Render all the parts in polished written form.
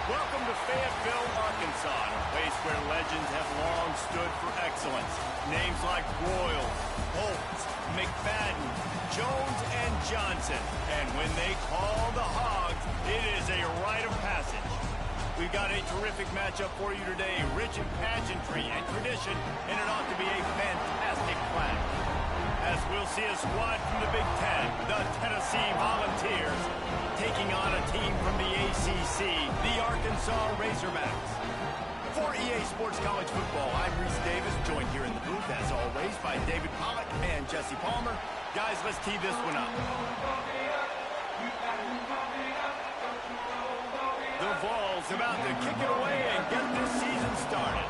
Welcome to Fayetteville, Arkansas, a place where legends have long stood for excellence. Names like Royals, Holtz, McFadden, Jones, and Johnson. And when they call the Hogs, it is a rite of passage. We've got a terrific matchup for you today, rich in pageantry and tradition, and it ought to be a fantastic clash. As we'll see a squad from the Big Ten, the Tennessee Volunteers, taking on a team from the ACC, the Arkansas Razorbacks. For EA Sports College Football, I'm Reese Davis, joined here in the booth, as always, by David Pollack and Jesse Palmer. Guys, let's tee this one up. The Vols about to kick it away and get this season started.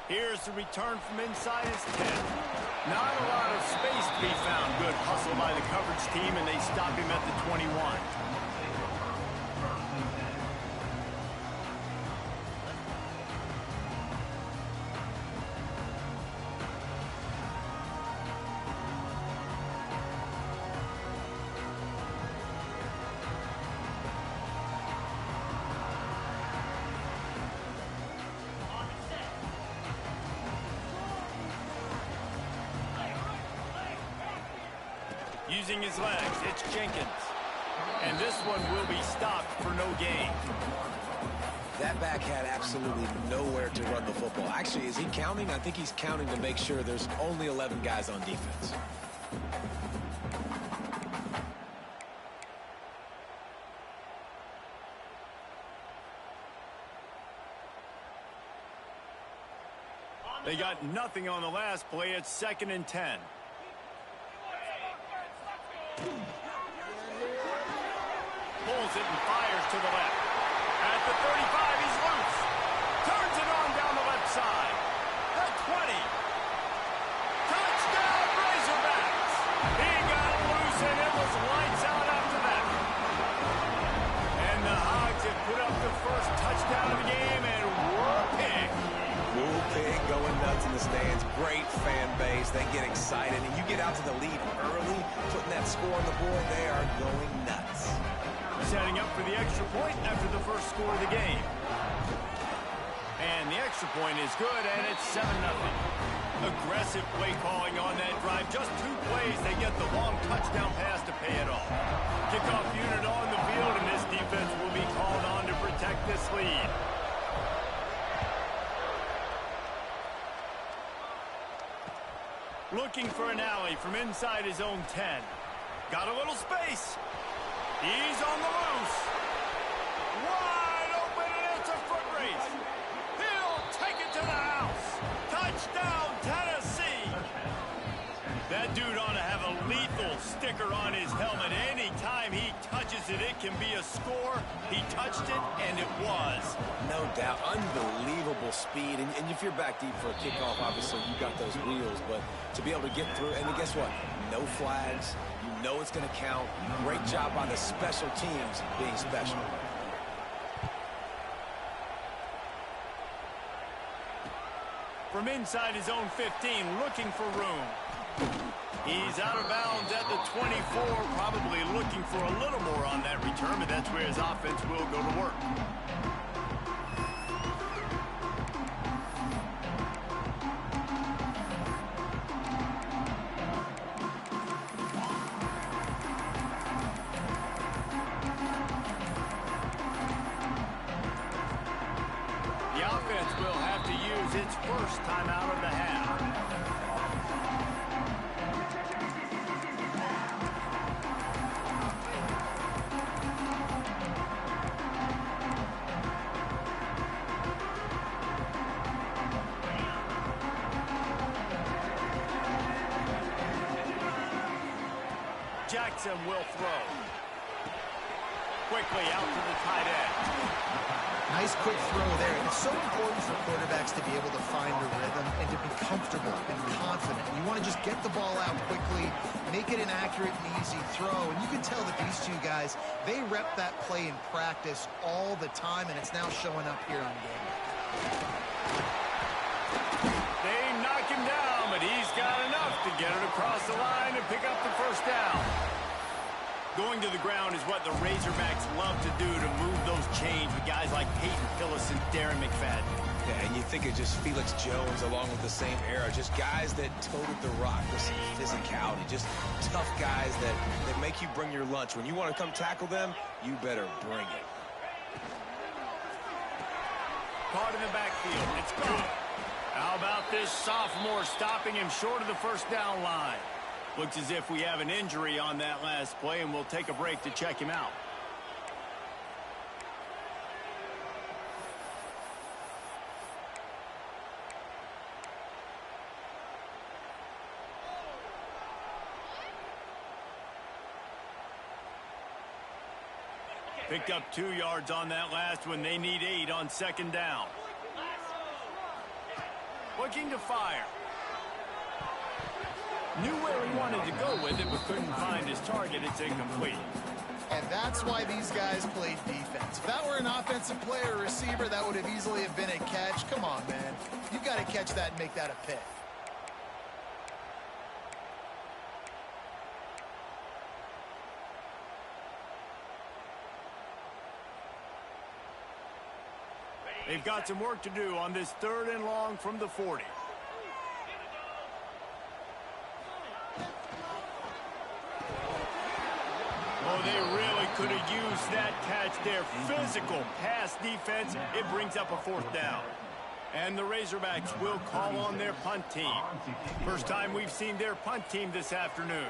Here's the return from inside his 10. Not a lot of space to be found. Good hustle by the coverage team, and they stop him at the 21. Using his legs, it's Jenkins. And this one will be stopped for no gain. That back had absolutely nowhere to run the football. Actually, is he counting? I think he's counting to make sure there's only 11 guys on defense. They got nothing on the last play. It's 2nd and 10. Pulls it and fires to the left. At the 35, he's loose. Turns it on down the left side. The 20. Touchdown, Razorbacks. He got loose, and it was lights out after that. And the Hogs have put up the first touchdown of the game, and Woo Pig. Woo Pig going nuts in the stands. Great fan base. They get excited, and you get out to the lead early, putting that score on the board. They are going nuts. Setting up for the extra point after the first score of the game. And the extra point is good, and it's 7-0. Aggressive play calling on that drive. Just 2 plays, they get the long touchdown pass to pay it off. Kickoff unit on the field, and this defense will be called on to protect this lead. Looking for an alley from inside his own 10. Got a little space. He's on the loose. Wide open, and it's a foot race. He'll take it to the house. Touchdown, Tennessee. That dude ought to have a lethal sticker on his helmet. Anytime he touches it, it can be a score. He touched it, and it was. No doubt. Unbelievable speed. And if you're back deep for a kickoff, obviously you got those wheels. But to be able to get through, and then guess what? No flags. You know it's going to count. Great job by the special teams being special. From inside his own 15, looking for room. He's out of bounds at the 24, probably looking for a little more on that return, but that's where his offense will go to work. The offense will have to use its first time out of the half. Jackson will throw. Quickly out to the tight end. Nice quick throw there. It's so important for quarterbacks to be able to find a rhythm and to be comfortable and confident. You want to just get the ball out quickly, make it an accurate and easy throw. And you can tell that these two guys, they rep that play in practice all the time, and it's now showing up here on game. They knock him down, but he's got enough to get it across the line and pick up the first down. Going to the ground is what the Razorbacks love to do to move those chains with guys like Peyton Hillis and Darren McFadden. Yeah, and you think of just Felix Jones along with the same era, just guys that toted the rock with some physicality, just tough guys that make you bring your lunch. When you want to come tackle them, you better bring it. Caught in the backfield. It's gone. How about this sophomore stopping him short of the first down line? Looks as if we have an injury on that last play, and we'll take a break to check him out. Picked up 2 yards on that last one. They need 8 on second down. Looking to fire. Knew where he wanted to go with it, but couldn't find his target. It's incomplete. And that's why these guys played defense. If that were an offensive player or receiver, that would have easily have been a catch. Come on, man. You got to catch that and make that a pick. They've got some work to do on this 3rd and long from the 40. Oh, they really could have used that catch there. Physical pass defense. It brings up a 4th down. And the Razorbacks will call on their punt team. First time we've seen their punt team this afternoon.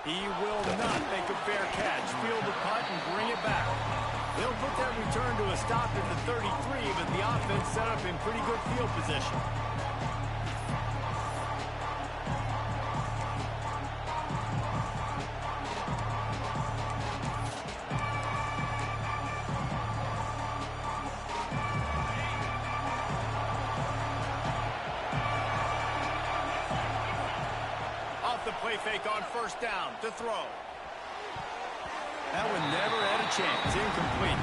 He will not make a fair catch. Field the punt and bring it back. They'll put that return to a stop at the 33, but the offense set up in pretty good field position. Play fake on first down to throw. That one never had a chance. Incomplete.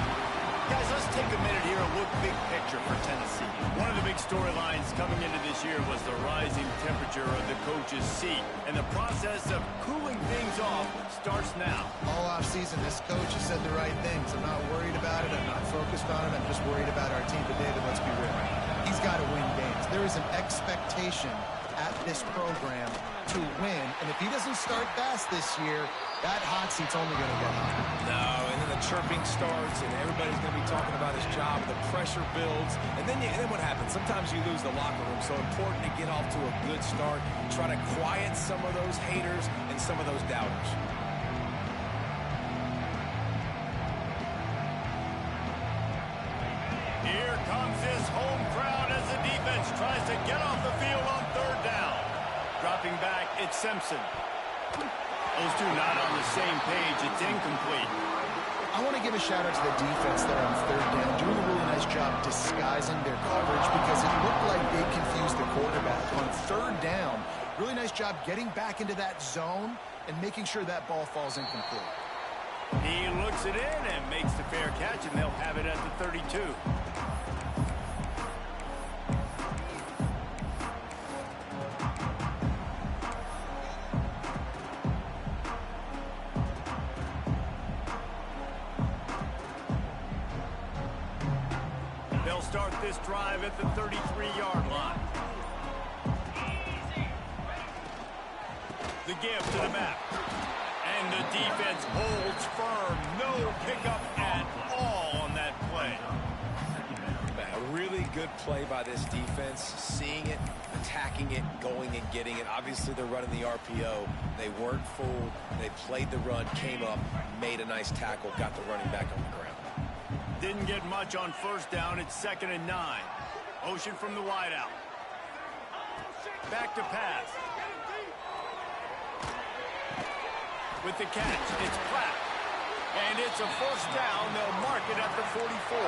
Guys, let's take a minute here and look big picture for Tennessee. One of the big storylines coming into this year was the rising temperature of the coach's seat. And the process of cooling things off starts now. All offseason, this coach has said the right things. I'm not worried about it. I'm not focused on it. I'm just worried about our team. But David, let's be real. He's got to win games. There is an expectation at this program to win, and if he doesn't start fast this year, that hot seat's only going to get hotter. No, and then the chirping starts, and everybody's going to be talking about his job, the pressure builds, and then what happens? Sometimes you lose the locker room, so important to get off to a good start, try to quiet some of those haters and some of those doubters. Here comes his home crowd as the defense tries to get off the field on 3rd down. Dropping back, it's Simpson. Those two not on the same page. It's incomplete. I want to give a shout-out to the defense there on 3rd down, doing a really nice job disguising their coverage because it looked like they confused the quarterback. On 3rd down, really nice job getting back into that zone and making sure that ball falls incomplete. He looks it in and makes the fair catch, and they'll have it at the 32. They'll start this drive at the 33-yard line. The give to the back. And the defense holds firm. No pickup at all on that play. A really good play by this defense. Seeing it, attacking it, going and getting it. Obviously, they're running the RPO. They weren't fooled. They played the run, came up, made a nice tackle, got the running back on the ground. Didn't get much on first down. It's 2nd and 9. Motion from the wideout. Back to pass. With the catch, it's Platt. And it's a 1st down. They'll mark it at the 44.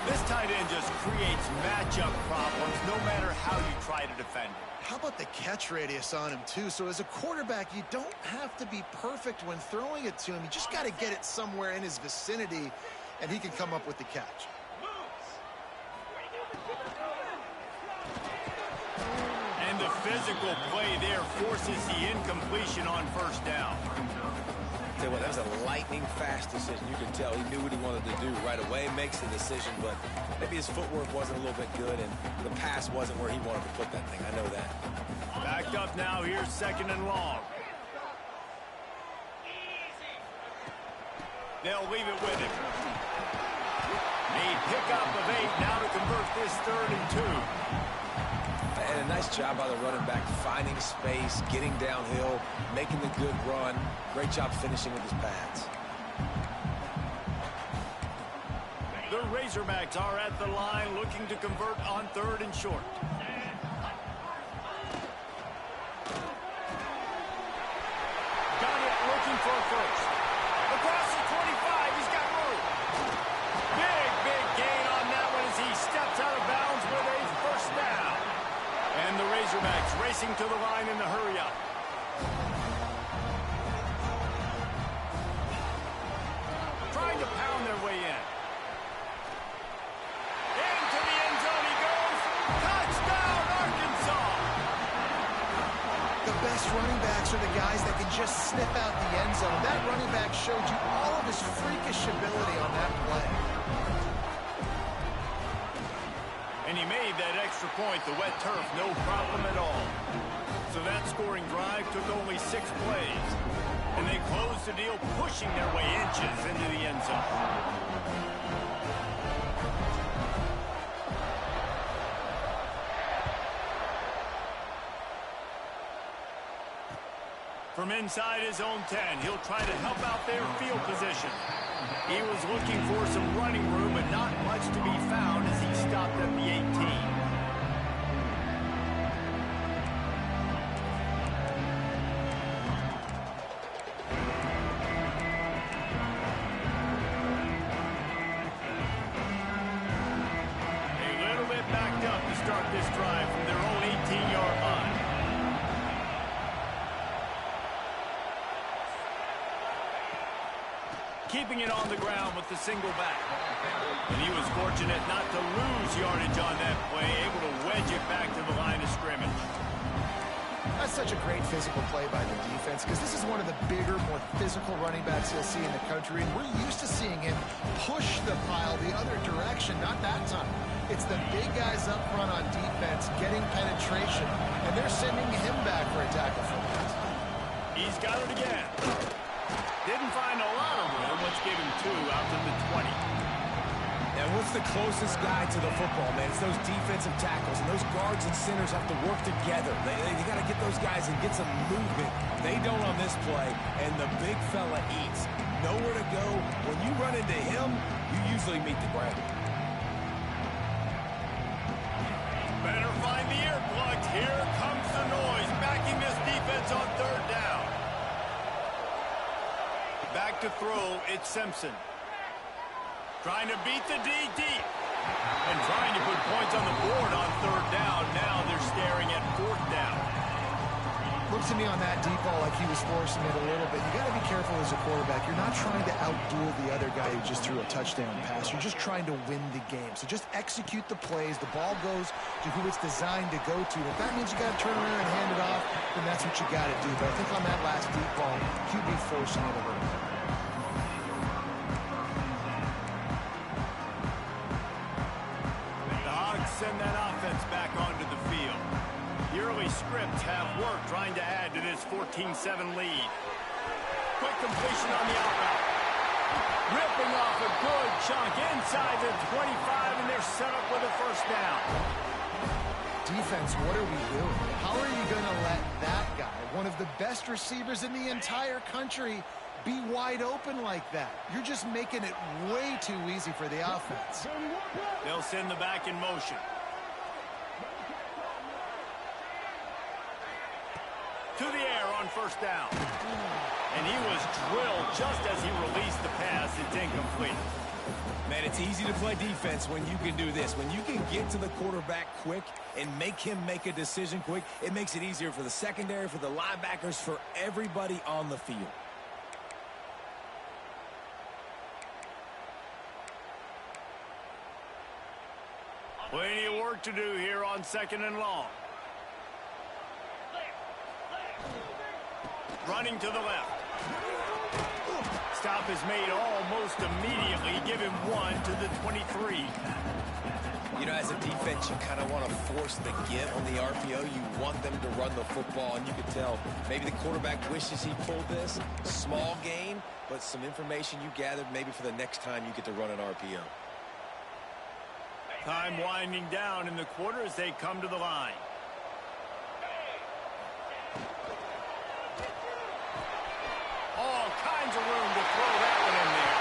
This tight end just creates matchup problems no matter how you try to defend it. How about the catch radius on him, too? So as a quarterback, you don't have to be perfect when throwing it to him. You just got to get it somewhere in his vicinity, and he can come up with the catch. And the physical play there forces the incompletion on first down. Tell you what, that was a lightning-fast decision. You could tell he knew what he wanted to do right away, makes the decision, but maybe his footwork wasn't a little bit good, and the pass wasn't where he wanted to put that thing. I know that. Backed up now. Here's 2nd and long. They'll leave it with him. A pickup of 8 now to convert this 3rd and 2. And a nice job by the running back, finding space, getting downhill, making the good run. Great job finishing with his pads. The Razorbacks are at the line looking to convert on 3rd and short. Got it, looking for a first. Across the 25, he's got room. Big gain on that one as he steps out of bounds with a first down. And the Razorbacks racing to the line in the hurry-up. Trying to pound their way in. Into the end zone he goes. Touchdown, Arkansas! The best running backs are the guys that can just sniff out the end zone. That running back showed you all of his freakish ability on that play. And he made that extra point, the wet turf, no problem at all. So that scoring drive took only 6 plays. And they closed the deal, pushing their way inches into the end zone. From inside his own 10, he'll try to help out their field position. He was looking for some running room, but not much to be found as he stopped at the 18. A little bit backed up to start this drive from their own 18-yard line. Keeping it on the ground with the single back. And he was fortunate not to lose yardage on that play, able to wedge it back to the line of scrimmage. That's such a great physical play by the defense because this is one of the bigger, more physical running backs you'll see in the country, and we're used to seeing him push the pile the other direction. Not that time. It's the big guys up front on defense getting penetration, and they're sending him back for a tackle for that. He's got it again. Didn't find a lot of room. Let's give him 2 out to the 20. And what's the closest guy to the football, man? It's those defensive tackles, and those guards and centers have to work together. They got to get those guys and get some movement. They don't on this play, and the big fella eats. Nowhere to go. When you run into him, you usually meet the ground. Better find the earplugs. Here comes the noise, backing this defense on 3rd down. Back to throw, it's Simpson. Trying to beat the D deep. And trying to put points on the board on 3rd down. Now they're staring at 4th down. Looks to me on that deep ball like he was forcing it a little bit. You got to be careful as a quarterback. You're not trying to outduel the other guy who just threw a touchdown pass. You're just trying to win the game. So just execute the plays. The ball goes to who it's designed to go to. If that means you got to turn around and hand it off, then that's what you got to do. But I think on that last deep ball, QB forcing it a little bit. Send that offense back onto the field. The early scripts have worked trying to add to this 14-7 lead. Quick completion on the out route. Ripping off a good chunk inside the 25, and they're set up with a first down. Defense, what are we doing? How are you going to let that guy, one of the best receivers in the entire country, be wide open like that? You're just making it way too easy for the offense. They'll send the back in motion. To the air on first down. And he was drilled just as he released the pass. It's incomplete. Man, it's easy to play defense when you can do this. When you can get to the quarterback quick and make him make a decision quick, it makes it easier for the secondary, for the linebackers, for everybody on the field. Plenty of work to do here on 2nd and long. Running to the left. Stop is made almost immediately. Give him 1 to the 23. You know, as a defense, you kind of want to force the give on the RPO. You want them to run the football, and you can tell maybe the quarterback wishes he pulled this. Small gain, but some information you gathered maybe for the next time you get to run an RPO. Time winding down in the quarter as they come to the line. All kinds of room to throw that one in there.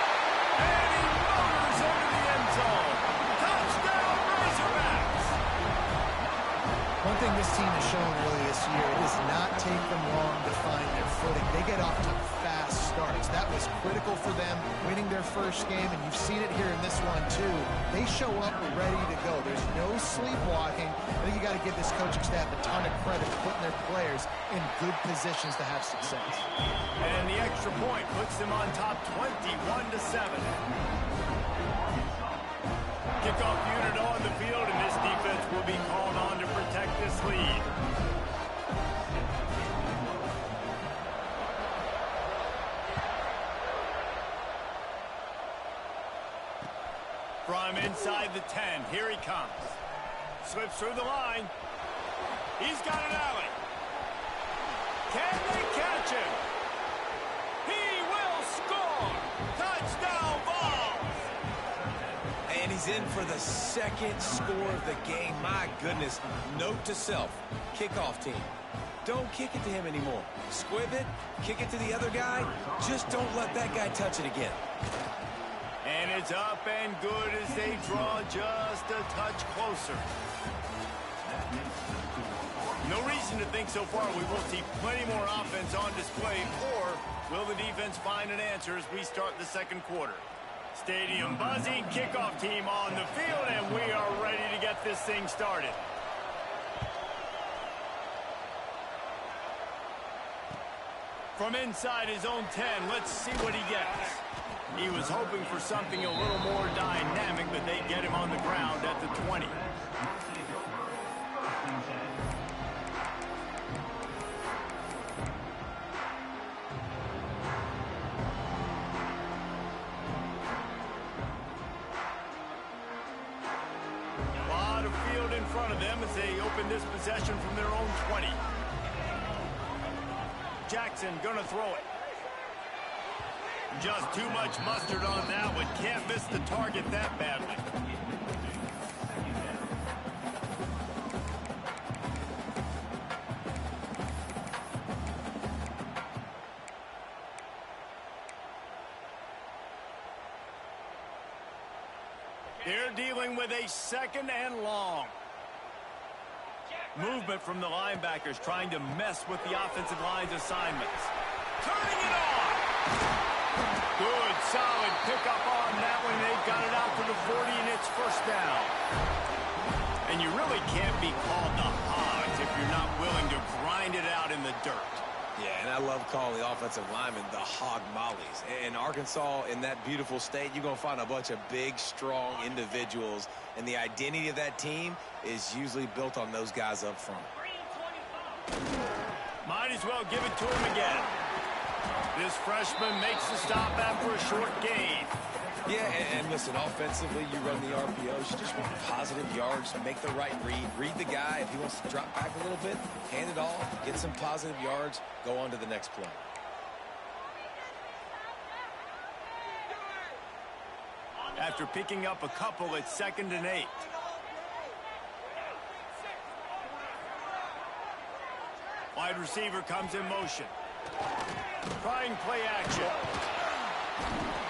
And he motors into the end zone. Touchdown, Razorbacks! One thing this team has shown early this year, it does not take them long to find their footing. They get off to fast starts. That was critical for them, winning their first game, and you've seen it here in this one too. They show up ready to go. There's no sleepwalking. I think you got to give this coaching staff a ton of credit for putting their players in good positions to have success. And the extra point puts them on top 21-7. Kickoff unit on the field, and this defense will be called on to protect this lead. From inside the 10, here he comes. Slips through the line. He's got an alley. Can they catch him? He will score! Touchdown Vols! And he's in for the second score of the game. My goodness. Note to self, kickoff team. Don't kick it to him anymore. Squib it, kick it to the other guy. Just don't let that guy touch it again. And it's up and good as they draw just a touch closer. No reason to think so far we will see plenty more offense on display, or will the defense find an answer as we start the second quarter? Stadium buzzing, kickoff team on the field, and we are ready to get this thing started. From inside his own 10, let's see what he gets. He was hoping for something a little more dynamic, but they get him on the ground at the 20. A lot of field in front of them as they open this possession from their own 20. Jackson gonna throw it. Just too much mustard on that one. Can't miss the target that badly. They're dealing with a second and long. Movement from the linebackers trying to mess with the offensive line's assignments. Turning it on! Good, solid pickup on that one. They've got it out to the 40, and it's first down. And you really can't be called the Hogs if you're not willing to grind it out in the dirt. Yeah, and I love calling the offensive linemen the hog mollies. In Arkansas, in that beautiful state, you're going to find a bunch of big, strong individuals, and the identity of that team is usually built on those guys up front. Might as well give it to him again. This freshman makes the stop after a short gain. Yeah, and listen, offensively, you run the RPOs. You just want positive yards, make the right read. Read the guy. If he wants to drop back a little bit, hand it off, get some positive yards, go on to the next play. After picking up a couple, it's 2nd and 8. Wide receiver comes in motion. Trying play action.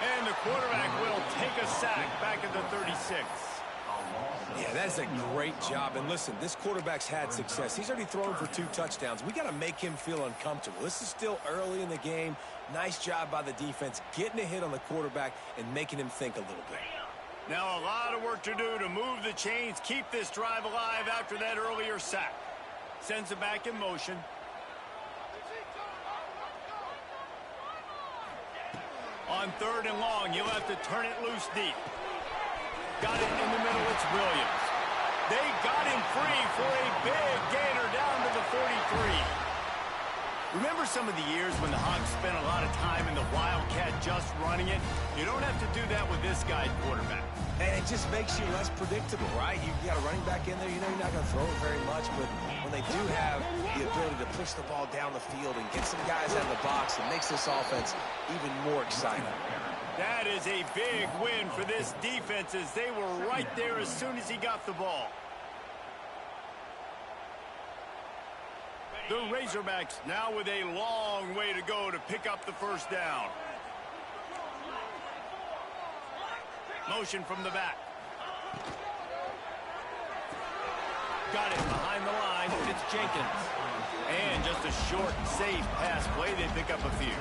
And the quarterback will take a sack back at the 36. Yeah, that's a great job. And listen, this quarterback's had success. He's already thrown for 2 touchdowns. We got to make him feel uncomfortable. This is still early in the game. Nice job by the defense, getting a hit on the quarterback and making him think a little bit. Now a lot of work to do to move the chains, keep this drive alive after that earlier sack. Sends it back in motion. On 3rd and long, you'll have to turn it loose deep. Got it in the middle, it's Williams. They got him free for a big gainer down to the 43. Remember some of the years when the Hawks spent a lot of time in the Wildcat just running it? You don't have to do that with this guy quarterback. And it just makes you less predictable, right? You got a running back in there, you know you're not going to throw it very much, but when they do have the ability to push the ball down the field and get some guys out of the box, it makes this offense even more exciting. That is a big win for this defense as they were right there as soon as he got the ball. The Razorbacks now with a long way to go to pick up the first down. Motion from the back. Got it behind the line. It's Jenkins. And just a short, safe pass play. They pick up a few.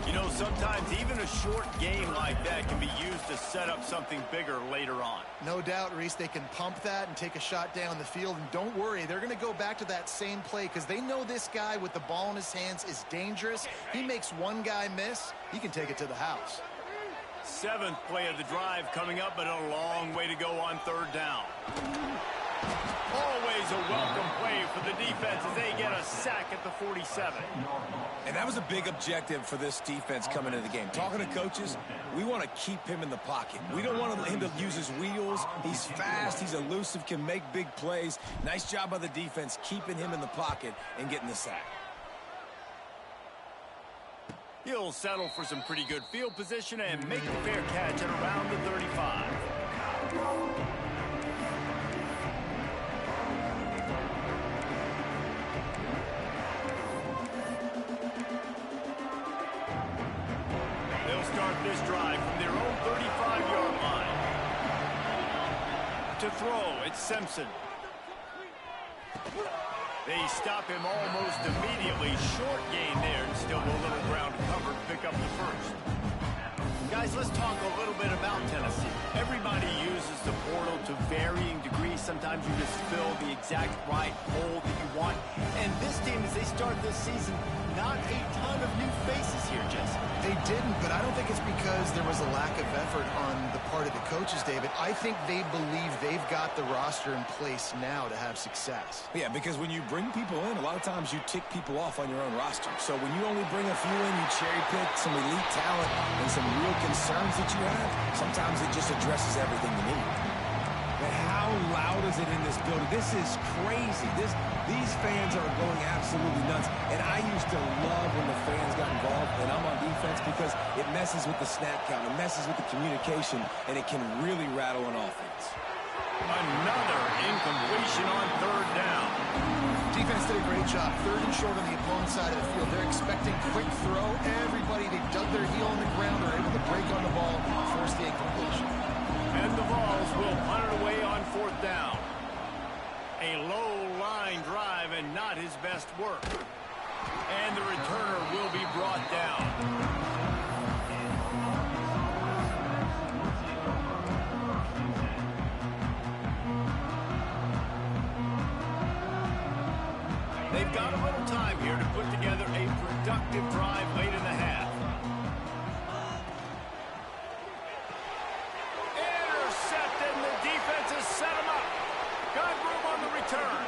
You know, sometimes even a short game like that can be used to set up something bigger later on. No doubt, Reese, they can pump that and take a shot down the field. And don't worry, they're going to go back to that same play because they know this guy with the ball in his hands is dangerous. He makes one guy miss, he can take it to the house. 7th play of the drive coming up, but a long way to go on 3rd down. Always a welcome play for the defense as they get a sack at the 47. And that was a big objective for this defense coming into the game. Talking to coaches, we want to keep him in the pocket. We don't want him to use his wheels. He's fast, he's elusive, can make big plays. Nice job by the defense keeping him in the pocket and getting the sack. He'll settle for some pretty good field position and make the fair catch at around the 35. They'll start this drive from their own 35-yard line. To throw, it's Simpson. They stop him almost immediately. Short gain there, and still a little ground to cover to pick up the first. Guys, let's talk a little bit about Tennessee. Everybody uses the portal to varying degrees. Sometimes you just fill the exact right hole that you want. And this team, as they start this season, not a ton of new faces here, Jesse. They didn't, but I don't think it's because there was a lack of effort on the part of the coaches, David. I think they believe they've got the roster in place now to have success. Yeah, because when you bring people in, a lot of times you tick people off on your own roster. So when you only bring a few in, you cherry pick some elite talent and some real concerns that you have, sometimes it just addresses everything you need. But how loud is it in this building? This is crazy. These fans are going absolutely nuts. And I used to love when the fans got involved, and I'm on defense because it messes with the snap count, it messes with the communication, and it can really rattle an offense. Another incompletion on 3rd down. Defense did a great job. 3rd and short on the opponent's side of the field. They're expecting quick throw. Everybody, they dug their heel on the ground. They're able to break on the ball, force the incompletion. And the Vols will punt it away on 4th down. A low line drive and not his best work. And the returner will be brought down. They've got a little time here to put together a productive drive late in the half. Intercepted, and the defense has set him up. Got room on the return.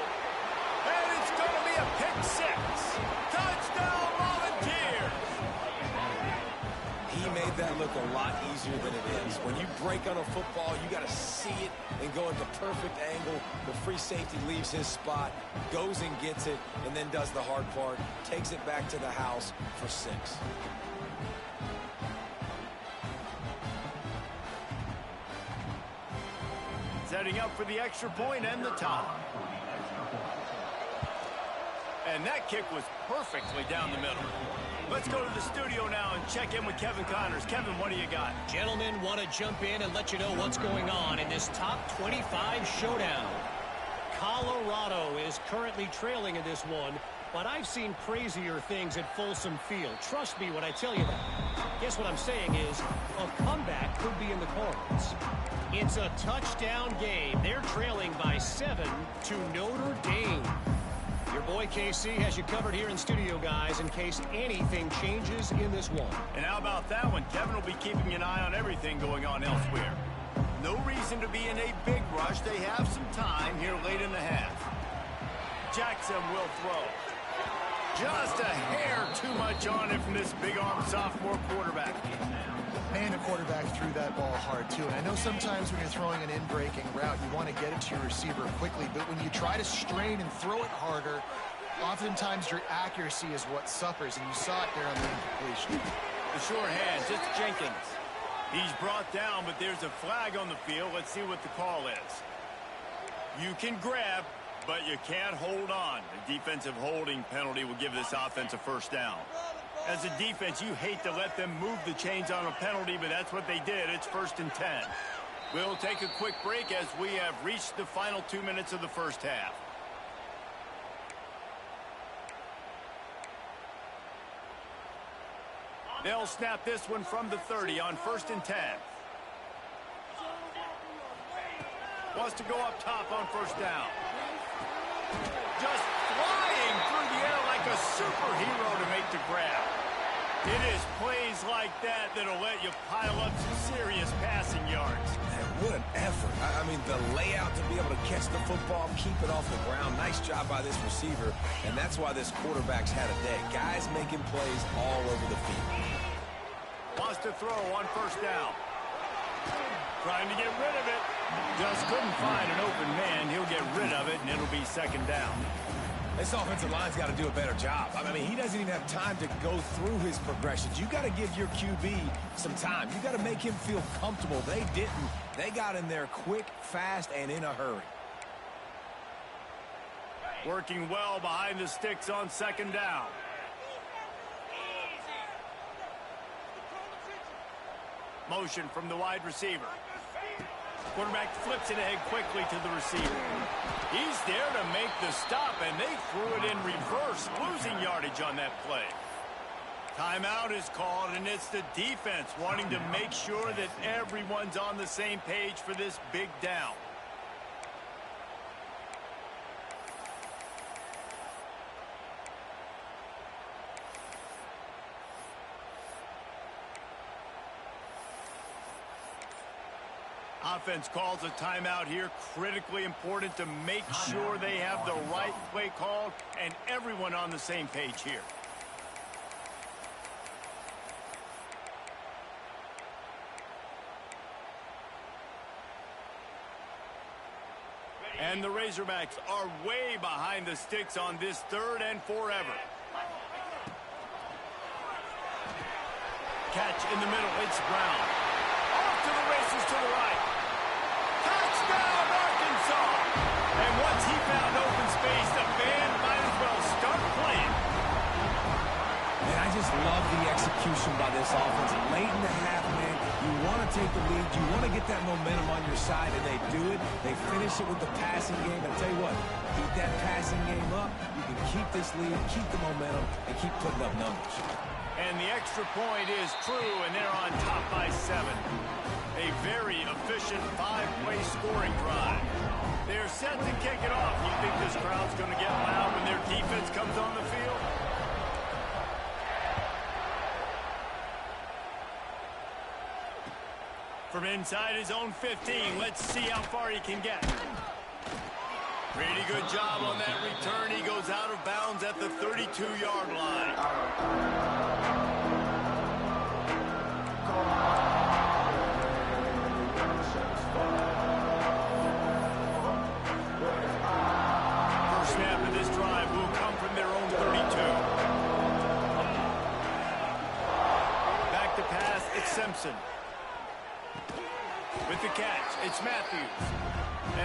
And it's going to be a pick 6. Touchdown, Volunteers! He made that look a lot easier than it is. When you break on a football, you got to see it and go at the perfect angle. The free safety leaves his spot, goes and gets it, and then does the hard part, takes it back to the house for 6. Setting up for the extra point and the tie. And that kick was perfectly down the middle. Let's go to the studio now and check in with Kevin Connors. Kevin, what do you got? Gentlemen, want to jump in and let you know what's going on in this top 25 showdown. Colorado is currently trailing in this one, but I've seen crazier things at Folsom Field. Trust me when I tell you that. Guess what I'm saying is a comeback could be in the cards. It's a touchdown game. They're trailing by 7 to Notre Dame. Your boy KC has you covered here in studio, guys, in case anything changes in this one. And how about that one? Kevin will be keeping an eye on everything going on elsewhere. No reason to be in a big rush. They have some time here late in the half. Jackson will throw. Just a hair too much on it from this big-arm sophomore quarterback. Man, the quarterback threw that ball hard, too. And I know sometimes when you're throwing an in-breaking route, you want to get it to your receiver quickly. But when you try to strain and throw it harder, oftentimes your accuracy is what suffers. And you saw it there on the incompletion. The short hand, just Jenkins. He's brought down, but there's a flag on the field. Let's see what the call is. You can grab, but you can't hold on. The defensive holding penalty will give this offense a first down. As a defense, you hate to let them move the chains on a penalty, but that's what they did. It's 1st and 10. We'll take a quick break as we have reached the final 2 minutes of the first half. They'll snap this one from the 30 on 1st and 10. Wants to go up top on 1st down. Just flying through the air like a superhero to make the grab. It is plays like that that'll let you pile up some serious passing yards. Man, what an effort. I mean, the layout to be able to catch the football, keep it off the ground. Nice job by this receiver, and that's why this quarterback's had a day. Guys making plays all over the field. Wants to throw on 1st down. Trying to get rid of it. Just couldn't find an open man. He'll get rid of it, and it'll be 2nd down. This offensive line's got to do a better job. I mean, he doesn't even have time to go through his progressions. You got to give your QB some time. You got to make him feel comfortable. They didn't. They got in there quick, fast, and in a hurry. Working well behind the sticks on 2nd down. Motion from the wide receiver. Quarterback flips it ahead quickly to the receiver. He's there to make the stop, and they threw it in reverse, losing yardage on that play. Timeout is called, and it's the defense wanting to make sure that everyone's on the same page for this big down. Offense calls a timeout here. Critically important to make sure they have the right play called and everyone on the same page here. And the Razorbacks are way behind the sticks on this 3rd and forever. Catch in the middle. It's Brown. Off to the races to the right. Touchdown, Arkansas! And once he found open space, the band might as well start playing. And I just love the execution by this offense. Late in the half, man, you want to take the lead. You want to get that momentum on your side, and they do it. They finish it with the passing game. And I tell you what, keep that passing game up. You can keep this lead, keep the momentum, and keep putting up numbers. And the extra point is true, and they're on top by 7. A very efficient 5-play scoring drive. They're set to kick it off. You think this crowd's going to get loud when their defense comes on the field? From inside his own 15, let's see how far he can get. Pretty good job on that return. He goes out of bounds at the 32-yard line. Simpson. With the catch, it's Matthews.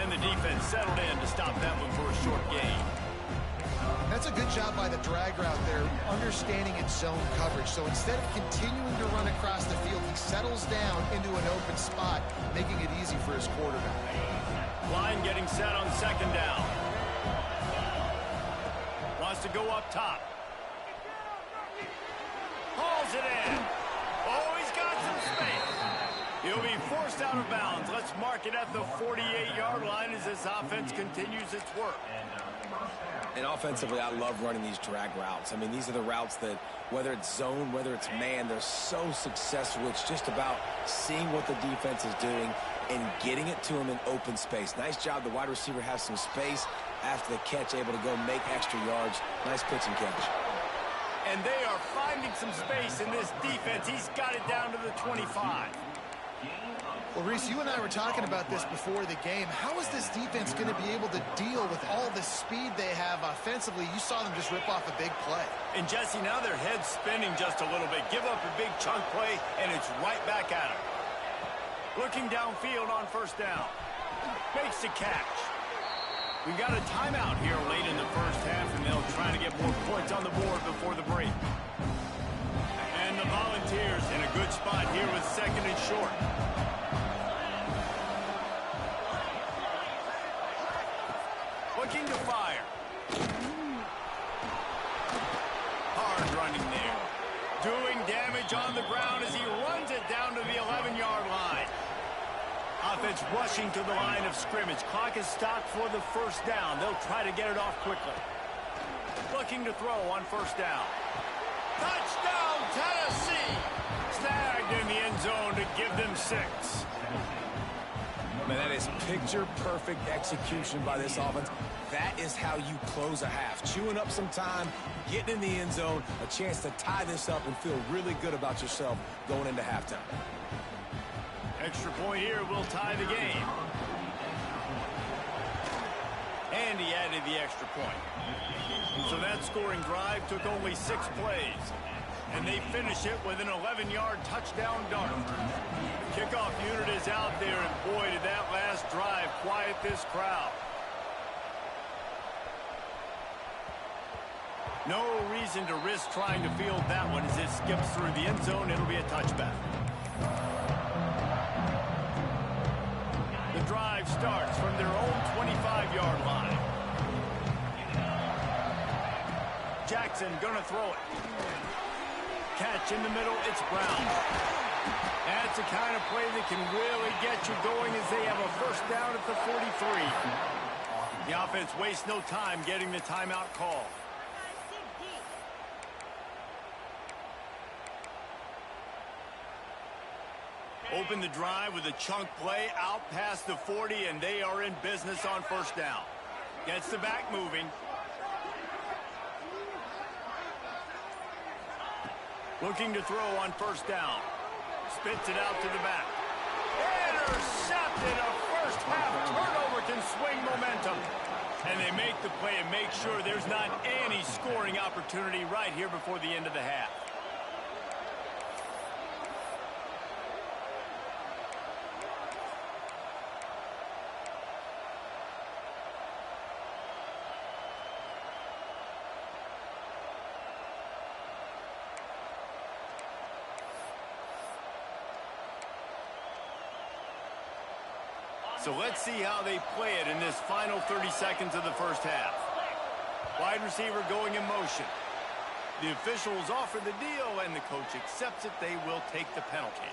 And the defense settled in to stop that one for a short gain. That's a good job by the drag route there, understanding its zone coverage. So instead of continuing to run across the field, he settles down into an open spot, making it easy for his quarterback. Line getting set on 2nd down. Wants to go up top. Hauls it in. Oh, he's got some space. He'll be forced out of bounds. Let's mark it at the 48-yard line as this offense continues its work. And offensively, I love running these drag routes. I mean, these are the routes that, whether it's zone, whether it's man, they're so successful. It's just about seeing what the defense is doing and getting it to him in open space. Nice job. The wide receiver has some space after the catch, able to go make extra yards. Nice pitch and catch. And they are finding some space in this defense. He's got it down to the 25. Well, Reese, you and I were talking about this before the game. How is this defense going to be able to deal with all the speed they have offensively? You saw them just rip off a big play. And Jesse, now their head's spinning just a little bit. Give up a big chunk play, and it's right back at him. Looking downfield on first down. Makes the catch. We've got a timeout here late in the first half, and they'll try to get more points on the board before the break. And the Volunteers in a good spot here with second and short. Looking to fire. Hard running there. Doing damage on the ground as he runs it down to the 11-yard line. Offense rushing to the line of scrimmage. Clock is stopped for the first down. They'll try to get it off quickly. Looking to throw on first down. Touchdown, Tennessee! Snagged in the end zone to give them 6. Man, that is picture-perfect execution by this offense. That is how you close a half. Chewing up some time, getting in the end zone, a chance to tie this up and feel really good about yourself going into halftime. Extra point here will tie the game. And he added the extra point. So that scoring drive took only 6 plays. And they finish it with an 11-yard touchdown dart. Kickoff unit is out there, and boy, did that last drive quiet this crowd. No reason to risk trying to field that one as it skips through the end zone. It'll be a touchback. The drive starts from their own 25-yard line. Jackson gonna throw it. Catch in the middle, it's Brown. That's the kind of play that can really get you going as they have a first down at the 43. The offense wastes no time getting the timeout call. Open the drive with a chunk play out past the 40, and they are in business on first down. Gets the back moving. Looking to throw on first down. Spits it out to the back. Intercepted. A first half turnover can swing momentum. And they make the play and make sure there's not any scoring opportunity right here before the end of the half. So let's see how they play it in this final 30 seconds of the first half. Wide receiver going in motion. The officials offer the deal, and the coach accepts it. They will take the penalty.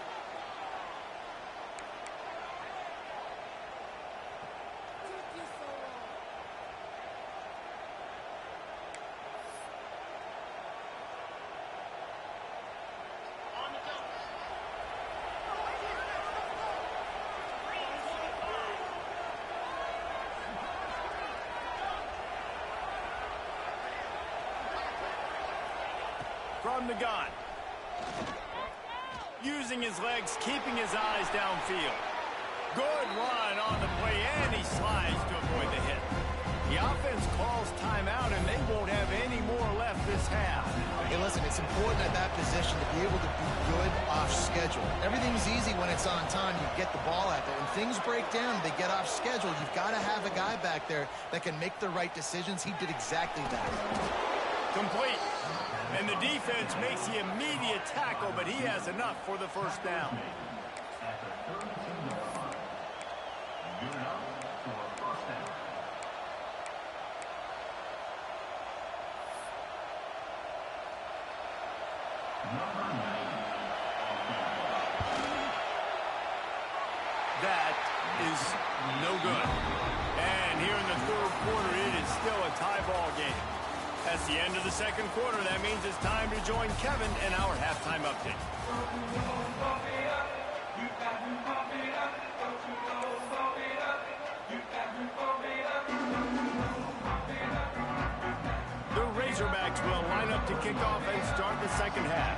From the gun. Using his legs, keeping his eyes downfield. Good run on the play, and he slides to avoid the hit. The offense calls timeout, and they won't have any more left this half. Hey, listen, it's important at that position to be able to be good off schedule. Everything's easy when it's on time. You get the ball out there. When things break down, they get off schedule. You've got to have a guy back there that can make the right decisions. He did exactly that. Complete. And the defense makes the immediate tackle, but he has enough for the first down. That is no good. And here in the third quarter, it is still a tie ball game. That's the end of the second quarter. That means it's time to join Kevin in our halftime update. The Razorbacks will line up to kick off and start the second half.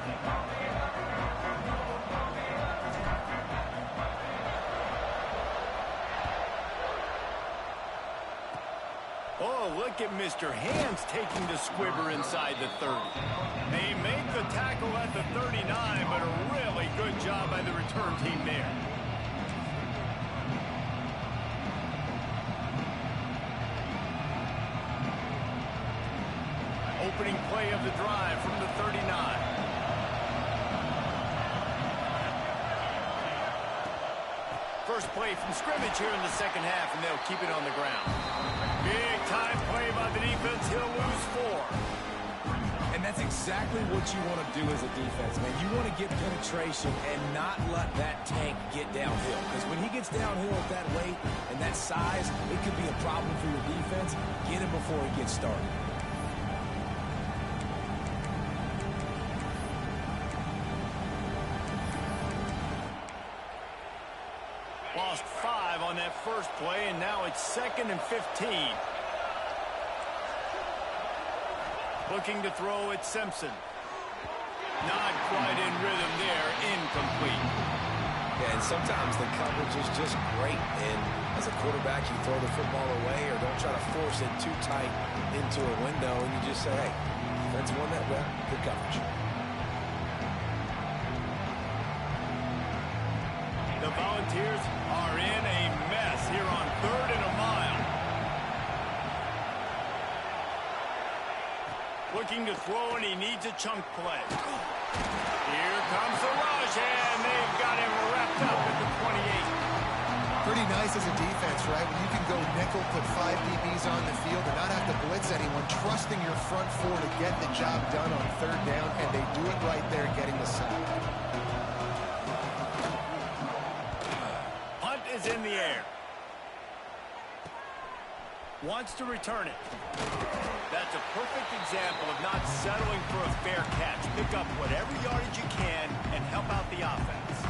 Oh, look at Mr. Hands taking the squibber inside the 30. They make the tackle at the 39, but a really good job by the return team there. Opening play of the drive from the 39. First play from scrimmage here in the second half, and they'll keep it on the ground. Big time play by the defense. He'll lose 4. And that's exactly what you want to do as a defense, man. You want to get penetration and not let that tank get downhill. Because when he gets downhill at that weight and that size, it could be a problem for your defense. Get him before he gets started. Lost 5 on that first play, and now it's 2nd and 15. Looking to throw at Simpson. Not quite in rhythm there. Incomplete. Yeah, and sometimes the coverage is just great. And as a quarterback, you throw the football away or don't try to force it too tight into a window, and you just say, hey, defense won that well. Good coverage. The Volunteers are in a mess here on 3rd and a mile. Looking to throw, and he needs a chunk play. Here comes the rush, and they've got him wrapped up at the 28. Pretty nice as a defense, right? When you can go nickel, put 5 DBs on the field and not have to blitz anyone, trusting your front 4 to get the job done on 3rd down, and they do it right there, getting the sack. Is in the air. Wants to return it. That's a perfect example of not settling for a fair catch. Pick up whatever yardage you can and help out the offense.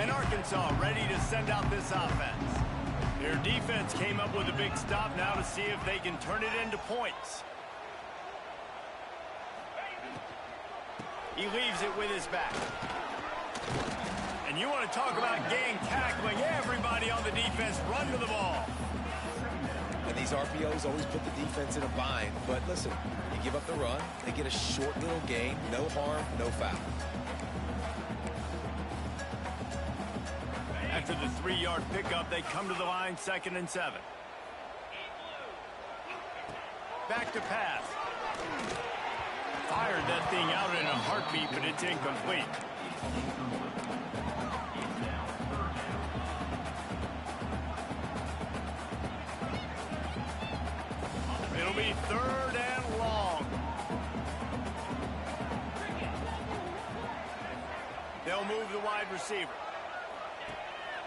And Arkansas ready to send out this offense. Their defense came up with a big stop now to see if they can turn it into points. He leaves it with his back. And you want to talk about gang tackling. Everybody on the defense run to the ball. And these RPOs always put the defense in a bind. But listen, you give up the run, they get a short little gain, no harm, no foul. After the 3-yard pickup, they come to the line 2nd and 7. Back to pass. Fired that thing out in a heartbeat, but it's incomplete. It'll be 3rd and long. They'll move the wide receiver.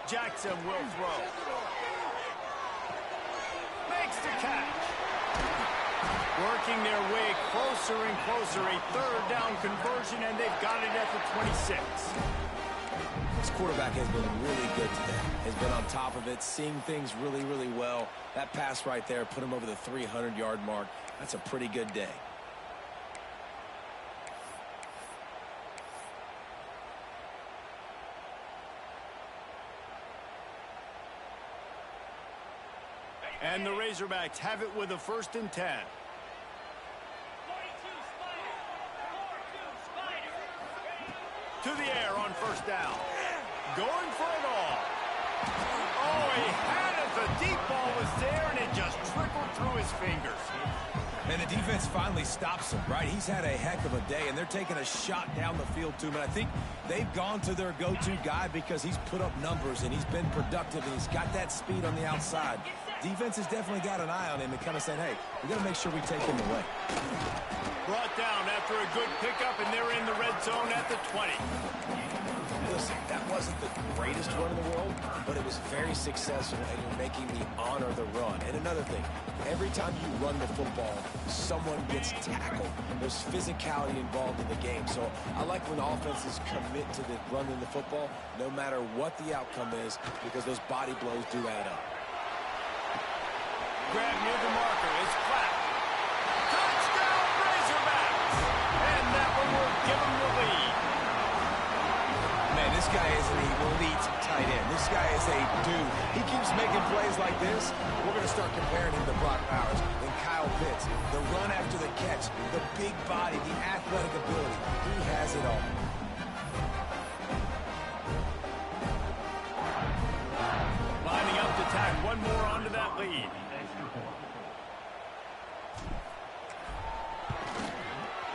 Jackson will throw. Makes the catch. Working their way closer and closer. A 3rd down conversion, and they've got it at the 26. This quarterback has been really good today. Has been on top of it, seeing things really, really well. That pass right there put him over the 300-yard mark. That's a pretty good day. And the Razorbacks have it with a 1st and 10. To the air on 1st down. Going for it all. Oh, he had it. The deep ball was there, and it just trickled through his fingers. And the defense finally stops him, right? He's had a heck of a day, and they're taking a shot down the field to him. And I think they've gone to their go-to guy because he's put up numbers, and he's been productive, and he's got that speed on the outside. Defense has definitely got an eye on him and kind of saying, hey, we got to make sure we take him away. Brought down after a good pickup, and they're in the red zone at the 20. Listen, that wasn't the greatest run in the world, but it was very successful, and you're making me honor the run. And another thing, every time you run the football, someone gets tackled. There's physicality involved in the game. So I like when offenses commit to the running the football, no matter what the outcome is, because those body blows do add up. Grab near the marker. It's flat. Touchdown, Razorbacks! And that one will give them the lead. Man, this guy is an elite tight end. This guy is a dude. He keeps making plays like this. We're going to start comparing him to Brock Bowers and Kyle Pitts. The run after the catch, the big body, the athletic ability. He has it all. Lining up to tack one more onto that lead.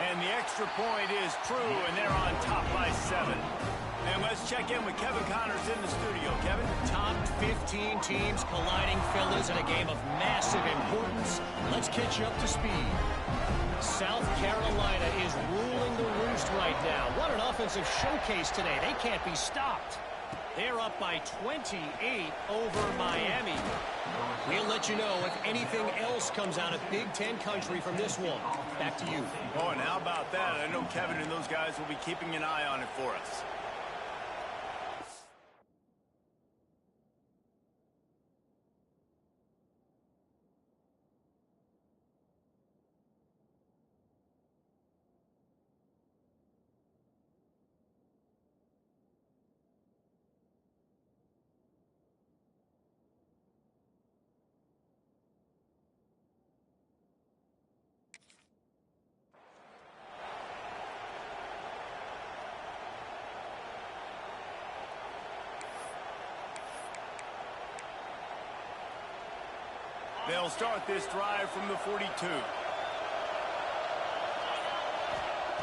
And the extra point is true, and they're on top by 7. And let's check in with Kevin Connors in the studio. Kevin? Top 15 teams colliding, fellas, in a game of massive importance. Let's catch you up to speed. South Carolina is ruling the roost right now. What an offensive showcase today. They can't be stopped. They're up by 28 over Miami. We'll let you know if anything else comes out of Big Ten country from this one. Back to you. Oh, and how about that? I know Kevin and those guys will be keeping an eye on it for us. They'll start this drive from the 42.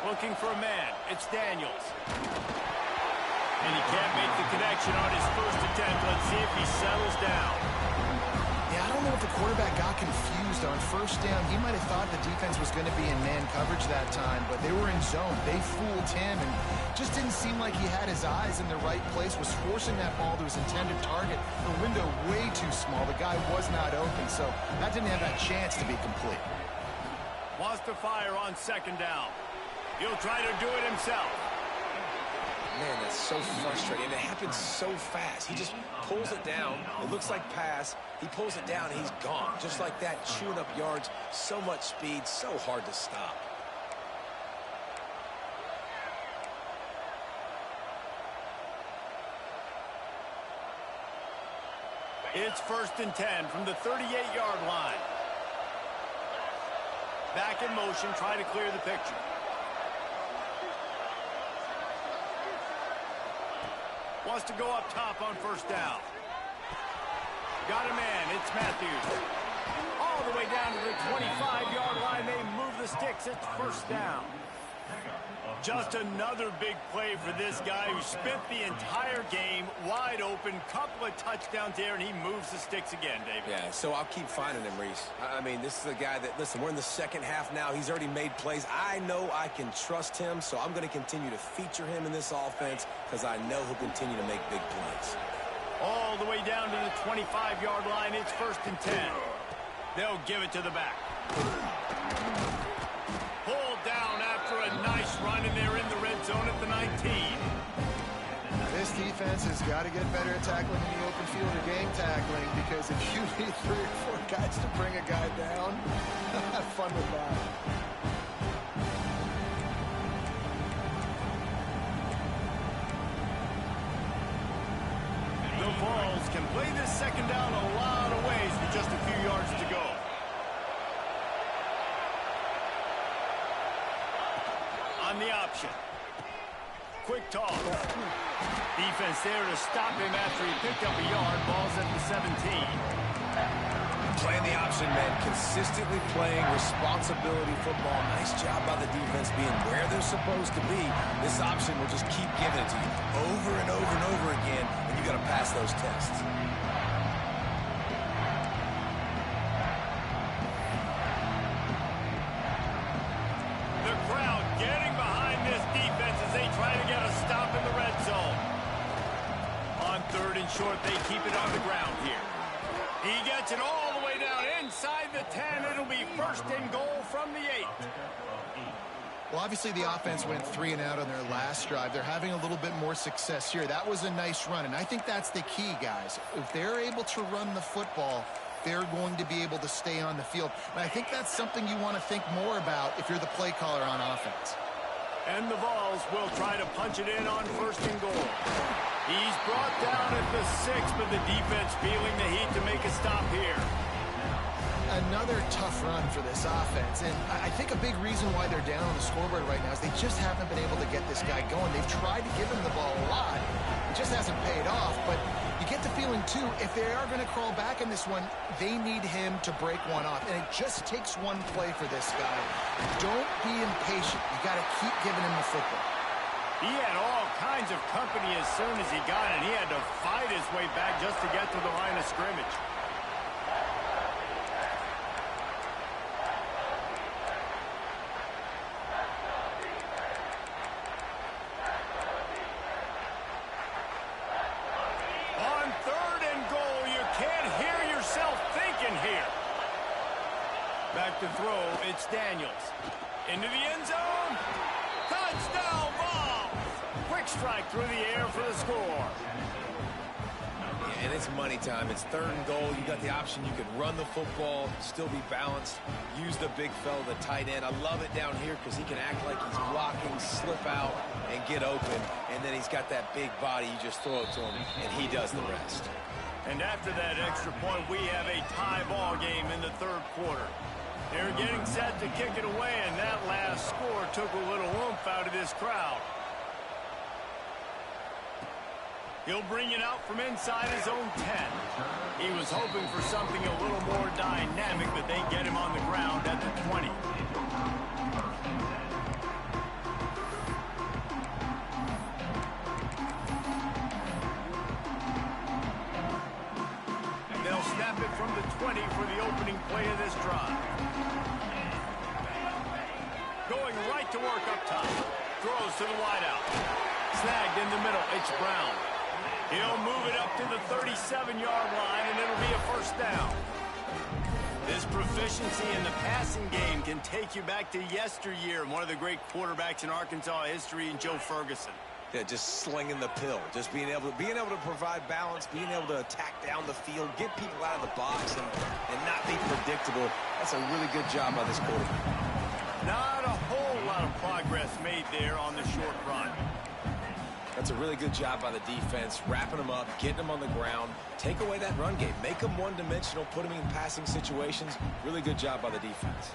Looking for a man. It's Daniels. And he can't make the connection on his first attempt. Let's see if he settles down. Yeah, I don't know if the quarterback got confused on first down. He might have thought the defense was going to be in man coverage that time, but they were in zone. They fooled him and just didn't seem like he had his eyes in the right place, was forcing that ball to his intended target. The window way too small. The guy was not open, so that didn't have that chance to be complete. Wants to fire on second down. He'll try to do it himself. Man, that's so frustrating. It happens so fast. He just pulls it down. It looks like pass. He pulls it down, and he's gone. Just like that, chewing up yards. So much speed, so hard to stop. It's 1st and 10 from the 38-yard line. Back in motion, try to clear the picture. Wants to go up top on first down. Got a man. It's Matthews. All the way down to the 25-yard line. They move the sticks. It's first down. Just another big play for this guy who spent the entire game wide open. Couple of touchdowns there, and he moves the sticks again, David. Yeah, so I'll keep finding him, Reese. I mean, this is a guy that, listen, we're in the second half now. He's already made plays. I know I can trust him, so I'm going to continue to feature him in this offense because I know he'll continue to make big plays. All the way down to the 25-yard line. It's 1st and 10. They'll give it to the back. Pulled down after a nice run, and they're in the red zone at the 19. This defense has got to get better at tackling in the open field or game tackling, because if you need 3 or 4 guys to bring a guy down, have fun with that. The Vols can play this second down a lot of ways with just a few yards to go. On the option. Quick toss. Defense there to stop him after he picked up a yard. Ball's at the 17. Playing the option, man. Consistently playing responsibility football. Nice job by the defense being where they're supposed to be. This option will just keep giving it to you over and over and over again, and you got to pass those tests. The crowd getting behind this defense as they try to get a stop in the red zone. On 3rd and short, they keep it on the ground here. He gets it all the way down inside the 10. It'll be 1st and goal from the 8. Well, obviously the offense went 3 and out on their last drive. They're having a little bit more success here. That was a nice run, and I think that's the key, guys. If they're able to run the football, they're going to be able to stay on the field. And I think that's something you want to think more about if you're the play caller on offense. And the Vols will try to punch it in on 1st and goal. He's brought down at the 6, but the defense feeling the heat to make a stop here. Another tough run for this offense, and I think a big reason why they're down on the scoreboard right now is they just haven't been able to get this guy going. They've tried to give him the ball a lot. It just hasn't paid off, but you get the feeling, too, if they are going to crawl back in this one, they need him to break one off, and it just takes one play for this guy. Don't be impatient. You got to keep giving him the football. He had all kinds of company as soon as he got it. He had to fight his way back just to get to the line of scrimmage. Back to throw, it's Daniels. Into the end zone. Touchdown, Vols! Quick strike through the air for the score. Yeah, and it's money time. It's 3rd and goal. You got the option. You can run the football, still be balanced, use the big fella, the tight end. I love it down here because he can act like he's blocking, slip out, and get open. And then he's got that big body. You just throw it to him, and he does the rest. And after that extra point, we have a tie ball game in the 3rd quarter. They're getting set to kick it away, and that last score took a little oomph out of this crowd. He'll bring it out from inside his own 10. He was hoping for something a little more dynamic, but they get him on the ground at the 20. They'll snap it from the 20 for the opening play of this drive. Going right to work up top. Throws to the wideout. Snagged in the middle. It's Brown. He'll move it up to the 37-yard line, and it'll be a 1st down. This proficiency in the passing game can take you back to yesteryear. One of the great quarterbacks in Arkansas history, Joe Ferguson. Yeah, just slinging the pill, just being able to provide balance, being able to attack down the field, get people out of the box, and not be predictable. That's a really good job by this quarterback. Not a whole lot of progress made there on the short run. That's a really good job by the defense, wrapping them up, getting them on the ground, take away that run game, make them one-dimensional, put them in passing situations. Really good job by the defense.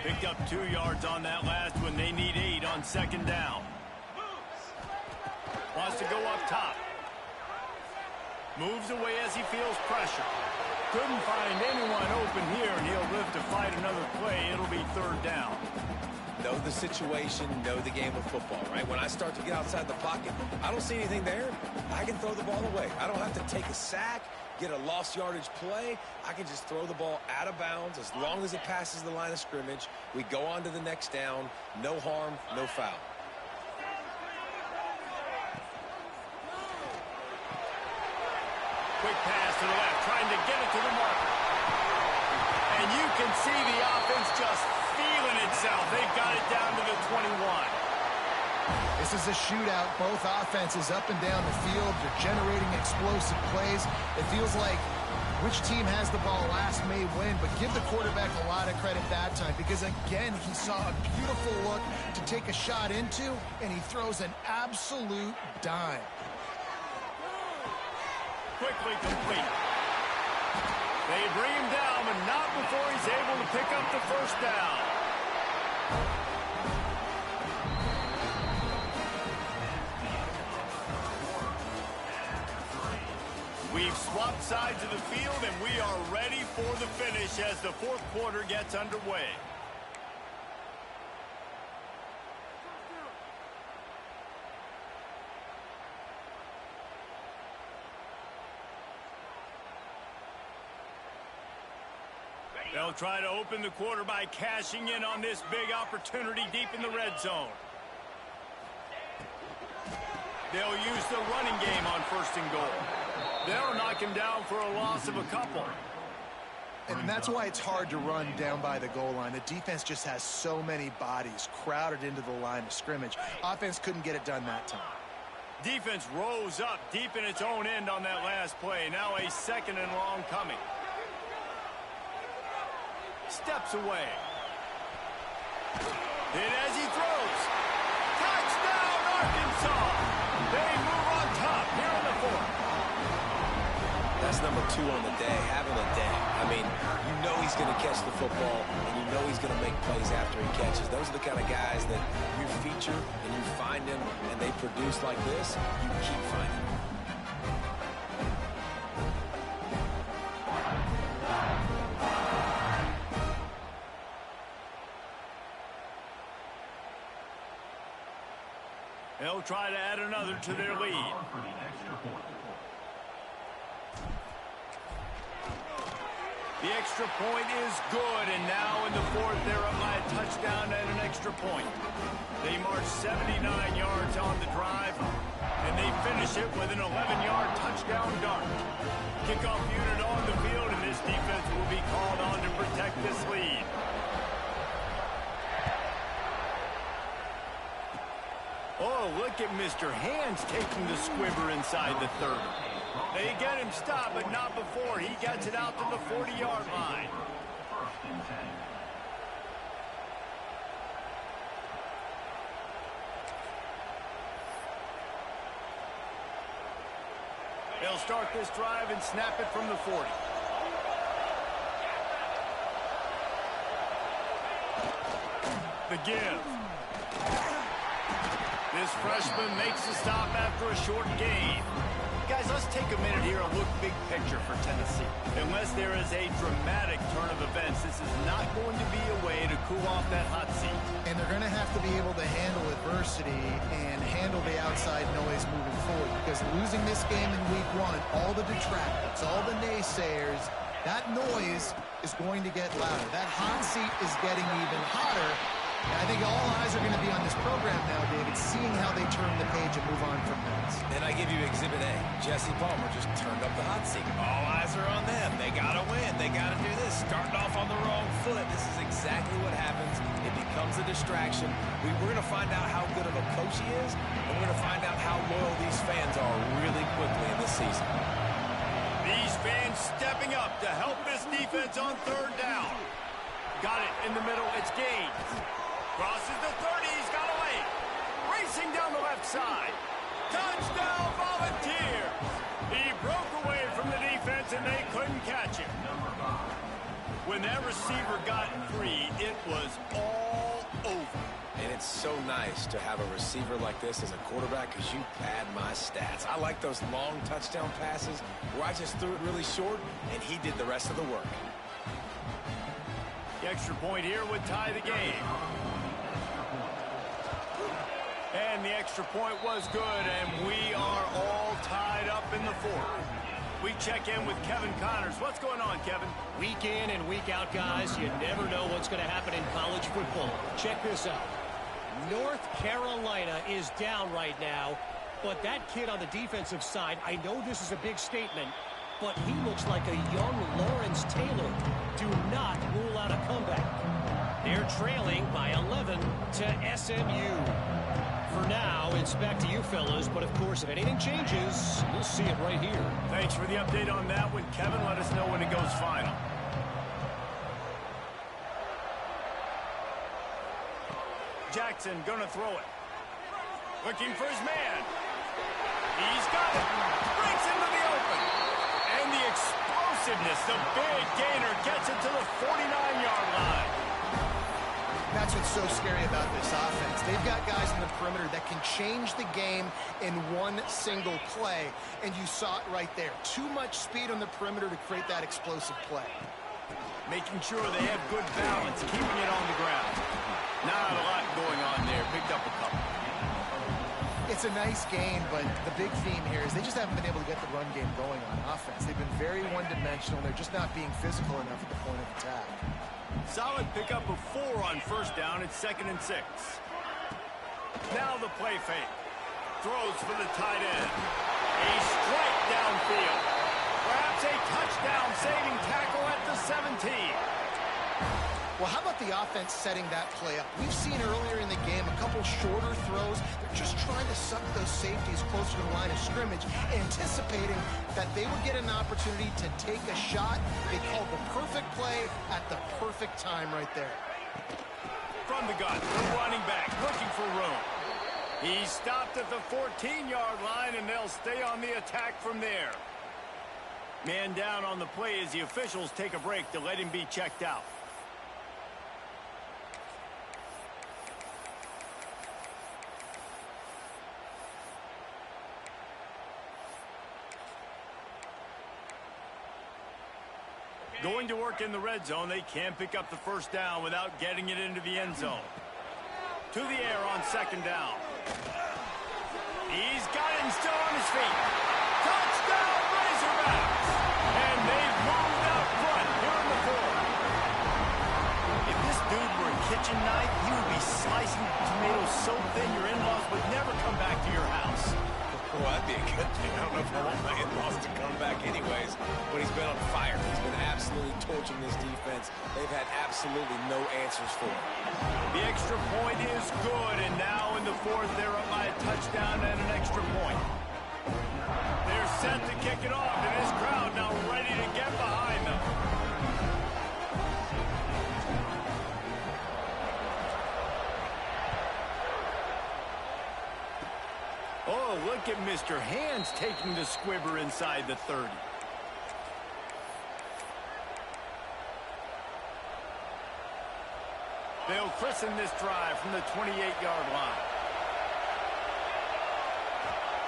Picked up 2 yards on that last one. They need 8 on 2nd down. Wants to go up top. Moves away as he feels pressure. Couldn't find anyone open here, and he'll live to fight another play. It'll be 3rd down. Know the situation, know the game of football, right? When I start to get outside the pocket, I don't see anything there. I can throw the ball away. I don't have to take a sack, get a lost yardage play. I can just throw the ball out of bounds as long as it passes the line of scrimmage. We go on to the next down. No harm, no foul. Quick pass to the left, trying to get it to the marker. And you can see the offense just feeling itself. They've got it down to the 21. This is a shootout. Both offenses up and down the field. They're generating explosive plays. It feels like which team has the ball last may win, but give the quarterback a lot of credit that time because, again, he saw a beautiful look to take a shot into, and he throws an absolute dime. Quickly complete. They bring him down, but not before he's able to pick up the 1st down. We've swapped sides of the field, and we are ready for the finish as the 4th quarter gets underway. They'll try to open the quarter by cashing in on this big opportunity deep in the red zone. They'll use the running game on 1st and goal. They'll knock him down for a loss of a couple. And that's why it's hard to run down by the goal line. The defense just has so many bodies crowded into the line of scrimmage. Offense couldn't get it done that time. Defense rose up deep in its own end on that last play. Now a second and long coming. Steps away. Hit as he throws. Touchdown, Arkansas! They move on top here in the fourth. That's number 2 on the day, having a day. I mean, you know he's going to catch the football, and you know he's going to make plays after he catches. Those are the kind of guys that you feature and you find them, and they produce like this, you keep finding them. They'll try to add another to their lead. The extra point is good, and now in the fourth, they're up by a touchdown and an extra point. They march 79 yards on the drive, and they finish it with an 11-yard touchdown dart. Kickoff unit on the field, and this defense will be called on to protect this lead. Oh, look at Mr. Hands taking the squibber inside the 30. They get him stopped, but not before he gets it out to the 40-yard line. They'll start this drive and snap it from the 40. The give. This freshman makes a stop after a short gain. Guys, let's take a minute here and look big picture for Tennessee. Unless there is a dramatic turn of events, this is not going to be a way to cool off that hot seat. And they're going to have to be able to handle adversity and handle the outside noise moving forward, because losing this game in week 1, all the detractors, all the naysayers, that noise is going to get louder. That hot seat is getting even hotter. And I think all eyes are going to be on this program now, David, seeing how they turn the page and move on from this. And I give you Exhibit A. Jesse Palmer just turned up the hot seat. All eyes are on them. They got to win. They got to do this. Starting off on the wrong foot. This is exactly what happens. It becomes a distraction. We're going to find out how good of a coach he is, and we're going to find out how loyal these fans are really quickly in this season. These fans stepping up to help this defense on third down. Got it in the middle. It's Gaines. Crosses the 30, he's got away. Racing down the left side. Touchdown, Volunteers. He broke away from the defense, and they couldn't catch him. When that receiver got free, it was all over. And it's so nice to have a receiver like this as a quarterback, because you pad my stats. I like those long touchdown passes where I just threw it really short, and he did the rest of the work. The extra point here would tie the game. And the extra point was good, and we are all tied up in the fourth. We check in with Kevin Connors. What's going on, Kevin? Week in and week out, guys, you never know what's going to happen in college football. Check this out. North Carolina is down right now, but that kid on the defensive side, I know this is a big statement, but he looks like a young Lawrence Taylor. Do not rule out a comeback. They're trailing by 11 to SMU. For now, it's back to you fellas, but of course, if anything changes, we'll see it right here. Thanks for the update on that one, Kevin. Let us know when it goes final. Jackson gonna throw it. Looking for his man. He's got it. Breaks into the open. And the explosiveness, the big gainer gets it to the 49-yard line. That's what's so scary about this offense. They've got guys in the perimeter that can change the game in one single play, and you saw it right there. Too much speed on the perimeter to create that explosive play. Making sure they have good balance, keeping it on the ground. Not a lot going on there. Picked up a couple. It's a nice game, but the big theme here is they just haven't been able to get the run game going on offense. They've been very one-dimensional. They're just not being physical enough at the point of attack. Solid pickup of 4 on first down. It's 2nd and 6. Now the play fake. Throws for the tight end. A strike downfield. Perhaps a touchdown saving tackle at the 17. Well, how about the offense setting that play up? We've seen earlier in the game a couple shorter throws. They're just trying to suck those safeties closer to the line of scrimmage, anticipating that they would get an opportunity to take a shot. They called the perfect play at the perfect time right there. From the gun, the running back looking for room. He stopped at the 14-yard line, and they'll stay on the attack from there. Man down on the play as the officials take a break to let him be checked out. Going to work in the red zone, they can't pick up the first down without getting it into the end zone. To the air on second down. He's got it and still on his feet. Touchdown, Razorbacks! And they've moved out front here in the fourth. If this dude were a kitchen knife, he would be slicing tomatoes so thin your in-laws would never come back to your house. Well, that'd be a good thing. I don't know if I want my in-laws to come back anyways, but he's been on fire. He's been absolutely torching this defense. They've had absolutely no answers for him. The extra point is good, and now in the fourth, they're up by a touchdown and an extra point. They're set to kick it off, and this crowd now ready to get behind them. Oh, look at Mr. Hands taking the squibber inside the 30. They'll christen this drive from the 28-yard line.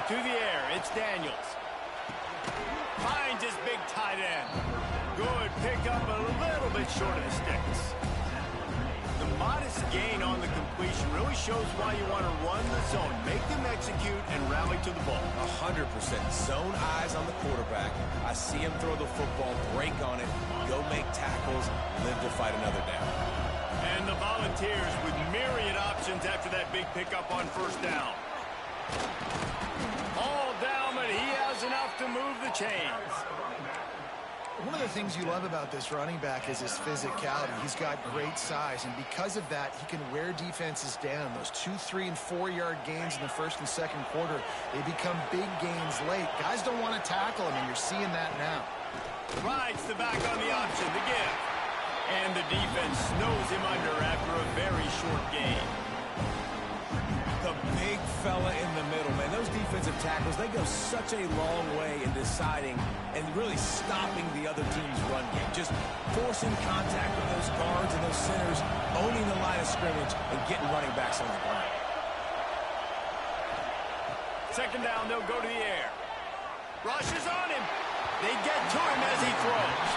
To the air, it's Daniels. Finds his big tight end. Good pickup, a little bit short of the sticks. The modest gain on the completion really shows why you want to run the zone, make them execute, and rally to the ball. 100%. Zone eyes on the quarterback. I see him throw the football, break on it, go make tackles, live to fight another down. And the Volunteers with myriad options after that big pickup on first down. All down, but he has enough to move the chains. One of the things you love about this running back is his physicality. He's got great size, and because of that, he can wear defenses down. Those 2, 3, and 4-yard gains in the first and second quarter, they become big gains late. Guys don't want to tackle him, and you're seeing that now. Rides the back on the option to give. And the defense snows him under after a very short game. The big fella in the middle, man. Those defensive tackles, they go such a long way in deciding and really stopping the other team's run game. Just forcing contact with those guards and those centers, owning the line of scrimmage, and getting running backs on the ground. Second down, they'll go to the air. Rush is on him. They get to him as he throws.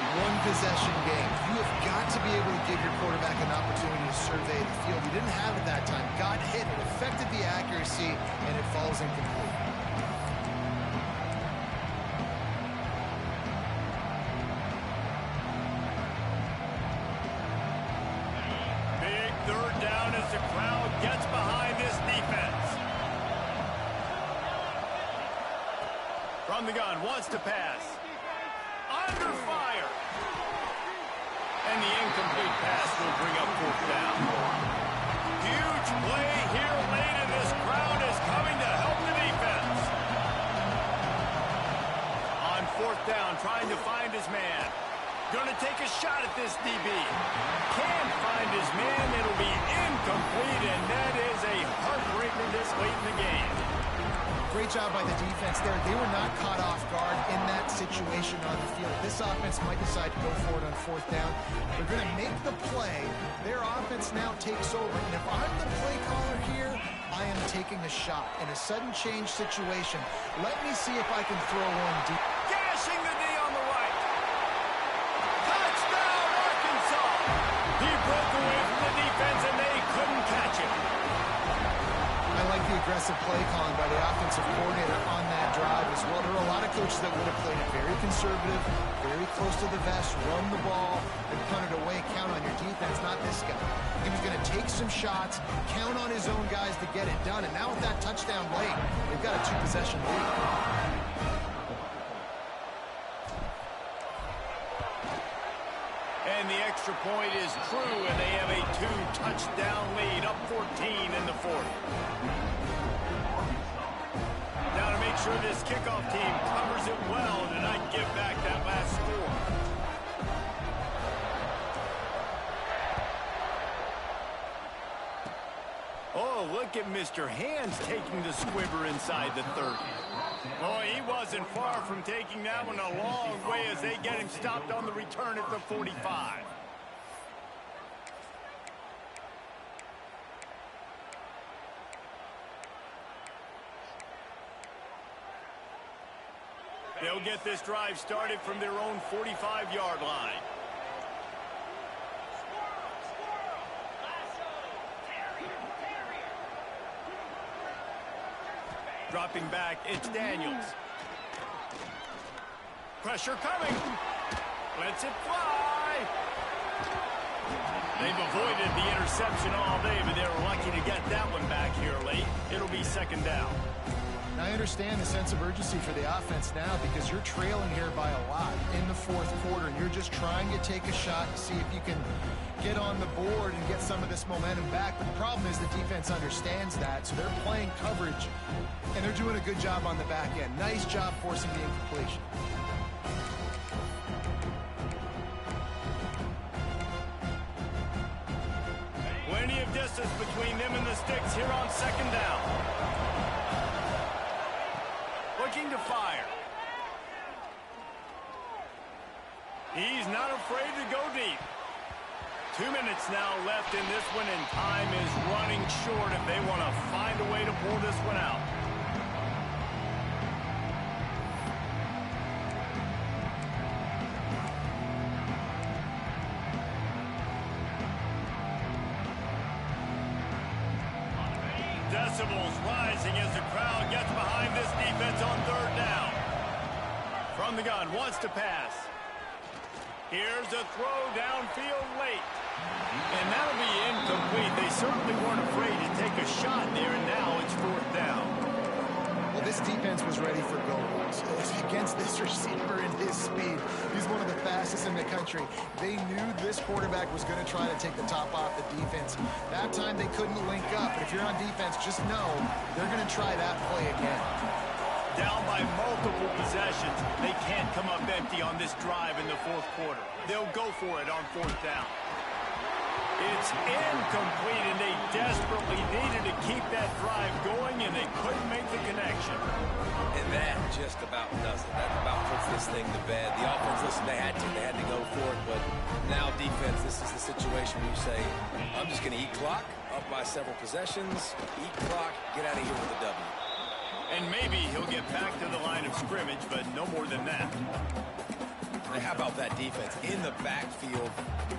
One possession game. You have got to be able to give your quarterback an opportunity to survey the field. He didn't have it that time. Got hit, it affected the accuracy, and it falls incomplete. Big third down as the crowd gets behind this defense. From the gun, wants to pass. Under fire. And the incomplete pass will bring up fourth down. Huge play here late, and this crowd is coming to help the defense. On fourth down, trying to find his man. Going to take a shot at this DB. Can't find his man. It'll be incomplete, and that is a heartbreaker this late in the game. Great job by the defense there. They were not caught off guard in that situation on the field. This offense might decide to go for it on fourth down. They're going to make the play. Their offense now takes over. And if I'm the play caller here, I am taking a shot. In a sudden change situation, let me see if I can throw one deep. Gashing the knee on the right. Touchdown, Arkansas. He broke away from the defense, and they couldn't catch him. I like the aggressive play calling by the offensive coordinator on that drive as well. There are a lot of coaches that would have played it very conservative, very close to the vest, run the ball, and punt it away. Count on your defense, not this guy. He was going to take some shots, count on his own guys to get it done. And now with that touchdown late, they've got a 2-possession lead. And the extra point is true, and they have a 2-touchdown lead, up 14 in the fourth. Now to make sure this kickoff team covers it well to not give back that last score. Oh, look at Mr. Hands taking the squibber inside the 30. Oh, he wasn't far from taking that one a long way as they get him stopped on the return at the 45. They'll get this drive started from their own 45-yard line. Dropping back, it's Daniels. Pressure coming. Lets it fly. They've avoided the interception all day, but they're lucky to get that one back here late. It'll be second down. Now, I understand the sense of urgency for the offense now because you're trailing here by a lot in the fourth quarter, and you're just trying to take a shot to see if you can get on the board and get some of this momentum back. But the problem is the defense understands that, so they're playing coverage, and they're doing a good job on the back end. Nice job forcing the incompletion. Plenty of distance between them and the sticks here on second down. Looking to fire. He's not afraid to go deep. 2 minutes now left in this one, and time is running short if they want to find a way to pull this one out. Decibels rising as the crowd gets behind this defense on third down. From the gun, wants to pass. Here's a throw downfield late. And that'll be incomplete. They certainly weren't afraid to take a shot there, and now it's fourth down. Well, this defense was ready for goals. Against this receiver and his speed, he's one of the fastest in the country. They knew this quarterback was going to try to take the top off the defense. That time they couldn't link up, but if you're on defense, just know they're going to try that play again. Down by multiple possessions, they can't come up empty on this drive in the fourth quarter. They'll go for it on fourth down. It's incomplete, and they desperately needed to keep that drive going, and they couldn't make the connection. And that just about does it. That about puts this thing to bed. The offense, listen, they had to go for it, but now defense, this is the situation where you say, I'm just going to eat clock, up by several possessions, eat clock, get out of here with a W. And maybe he'll get back to the line of scrimmage, but no more than that. Now, how about that defense? In the backfield,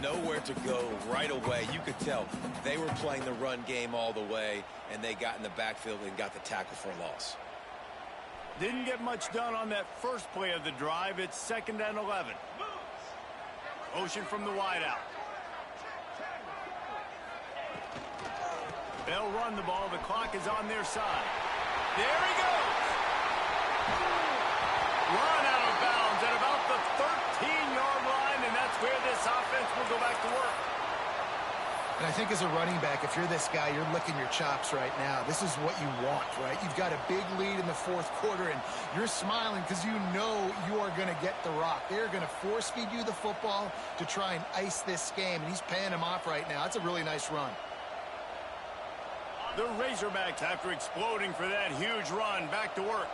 nowhere to go right away. You could tell they were playing the run game all the way, and they got in the backfield and got the tackle for a loss. Didn't get much done on that first play of the drive. It's 2nd and 11. Motion from the wideout. They'll run the ball. The clock is on their side. There he goes. Run out of bounds at about the 13-yard line, and that's where this offense will go back to work. And I think as a running back, if you're this guy, you're licking your chops right now. This is what you want, right? You've got a big lead in the fourth quarter, and you're smiling because you know you are going to get the rock. They're going to force-feed you the football to try and ice this game, and he's paying him off right now. That's a really nice run. The Razorbacks, after exploding for that huge run, back to work.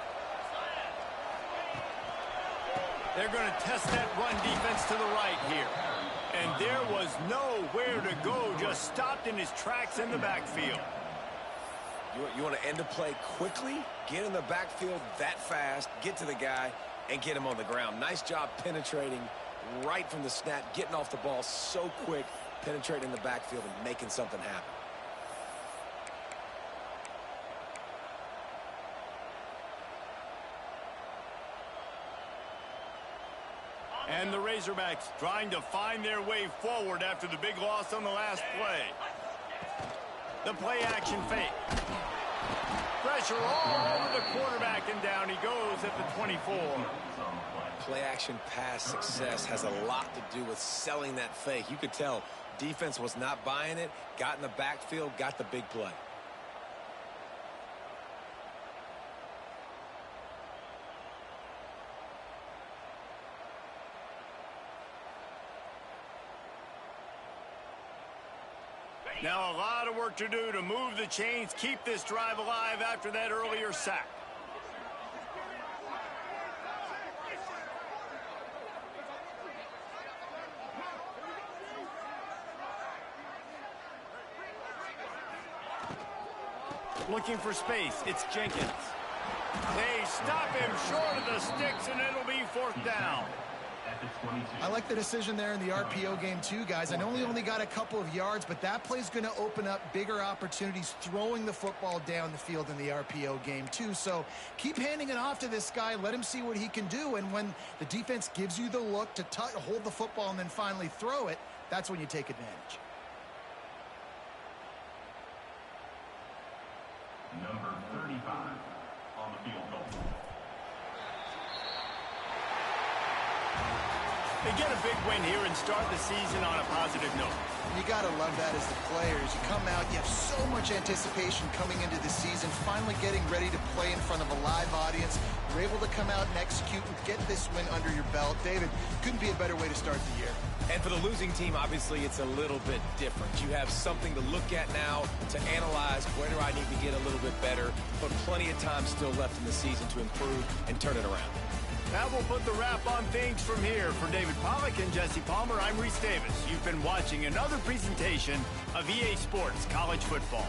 They're going to test that run defense to the right here. And there was nowhere to go, just stopped in his tracks in the backfield. You want to end a play quickly, get in the backfield that fast, get to the guy, and get him on the ground. Nice job penetrating right from the snap, getting off the ball so quick, penetrating the backfield and making something happen. And the Razorbacks trying to find their way forward after the big loss on the last play. The play action fake. Pressure all over the quarterback, and down he goes at the 24. play-action pass success has a lot to do with selling that fake. You could tell defense was not buying it, got in the backfield, got the big play. Now a lot of work to do to move the chains, keep this drive alive after that earlier sack. Looking for space, it's Jenkins. They stop him short of the sticks, and it'll be 4th down. I like the decision there in the RPO game too, guys. I know he only got a couple of yards, but that play's going to open up bigger opportunities throwing the football down the field in the RPO game too. So keep handing it off to this guy. Let him see what he can do. And when the defense gives you the look to hold the football and then finally throw it, that's when you take advantage. Number 35 on the field goal. They get a big win here and start the season on a positive note. You got to love that as the players. You come out, you have so much anticipation coming into the season, finally getting ready to play in front of a live audience. You're able to come out and execute and get this win under your belt. David, couldn't be a better way to start the year. And for the losing team, obviously, it's a little bit different. You have something to look at now to analyze where do I need to get a little bit better, but plenty of time still left in the season to improve and turn it around. That will put the wrap on things from here. For David Pollack and Jesse Palmer, I'm Reese Davis. You've been watching another presentation of EA Sports College Football.